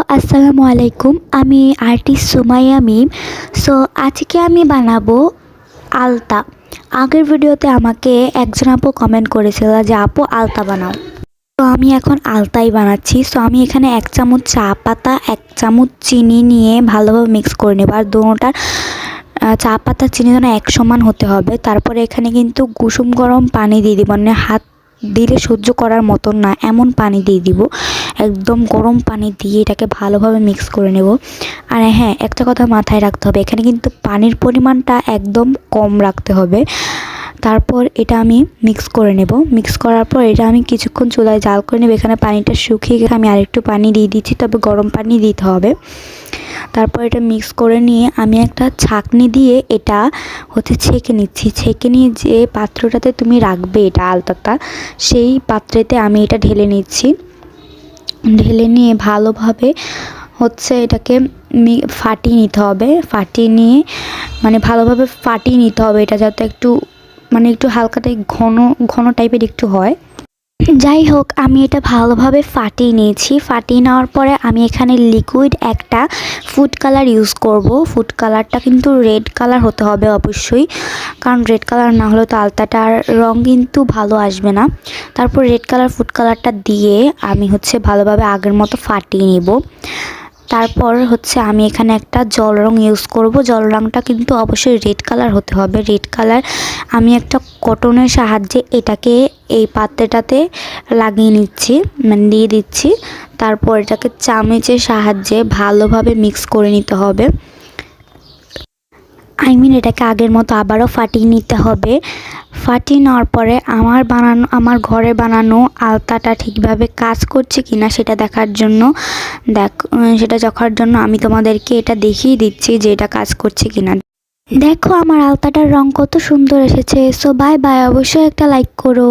আসসালামু আলাইকুম। আমি আর্টিস্ট সুমাইয়া মিম। আজকে আমি বানাবো আলতা। আগের ভিডিওতে আমাকে একজন আপু কমেন্ট করেছিল যে আপু আলতা বানাও। আমি এখন আলতাই বানাচ্ছি। আমি এখানে 1 চামচ চা পাতা, 1 চামচ চিনি নিয়ে ভালোভাবে মিক্স করে নেব। আর দুটোটার চা পাতা চিনি যেন এক সমান হতে হবে। তারপরে এখানে কিন্তু কুসুম গরম পানি দিয়ে দিব, মানে হাত দিলে সহ্য করার মতন না এমন পানি দিয়ে দিব। একদম গরম পানি দিয়ে এটাকে ভালোভাবে মিক্স করে নেব। আর হ্যাঁ, একটা কথা মাথায় রাখতে হবে, এখানে কিন্তু পানির পরিমাণটা একদম কম রাখতে হবে। তারপর এটা আমি মিক্স করে নেব। মিক্স করার পর এটা আমি কিছুক্ষণ চুলায় জাল করে নেব। এখানে পানিটা শুকিয়ে গেলে আমি আরেকটু পানি দিয়ে দিচ্ছি, তবে গরম পানি দিতে হবে। তারপর এটা মিক্স করে নিয়ে আমি একটা ছাঁকনি দিয়ে এটা ছেঁকে নিচ্ছি। ছেঁকে নিয়ে যে পাত্রটাতে তুমি রাখবে এটা আলতাটা, সেই পাত্রেতে আমি এটা ঢেলে নিচ্ছি। ঢেলে নিয়ে ভালোভাবে এটাকে ফাটিয়ে নিতে হবে। ফাটিয়ে নিয়ে ভালোভাবে ফাটিয়ে নিতে হবে এটা, যাতে একটু একটু হালকাটাই ঘন ঘন টাইপের একটু হয়। যাই হোক, আমি এটা ভালোভাবে ফাটিয়ে নিয়েছি। ফাটিয়ে নেওয়ার পরে আমি এখানে লিকুইড একটা ফুড কালার ইউজ করব। ফুড কালারটা কিন্তু রেড কালার হতে হবে অবশ্যই, কারণ রেড কালার না হলে তো আলতাটার রং কিন্তু ভালো আসবে না। তারপর রেড কালার ফুড কালারটা দিয়ে আমি ভালোভাবে আগের মতো ফাটিয়ে নেব। তারপর আমি এখানে একটা জল রং ইউজ করব। জল রংটা কিন্তু অবশ্যই রেড কালার হতে হবে। রেড কালার আমি একটা কটনের সাহায্যে এটাকে এই পাত্রটাতে লাগিয়ে নিচ্ছি, দিয়ে দিচ্ছি। তারপর এটাকে চামচের সাহায্যে ভালোভাবে মিক্স করে নিতে হবে। এটাকে আগের মতো আবারও ফাটিয়ে নিতে হবে। ফাটিয়ে নেওয়ার পরে আমার ঘরে বানানো আলতাটা ঠিকভাবে কাজ করছে কিনা সেটা দেখার জন্য আমি তোমাদেরকে এটা দেখিয়ে দিচ্ছি যে এটা কাজ করছে কিনা। দেখো আমার আলতাটার রং কত সুন্দর এসেছে। বাই বাই, অবশ্যই একটা লাইক করো।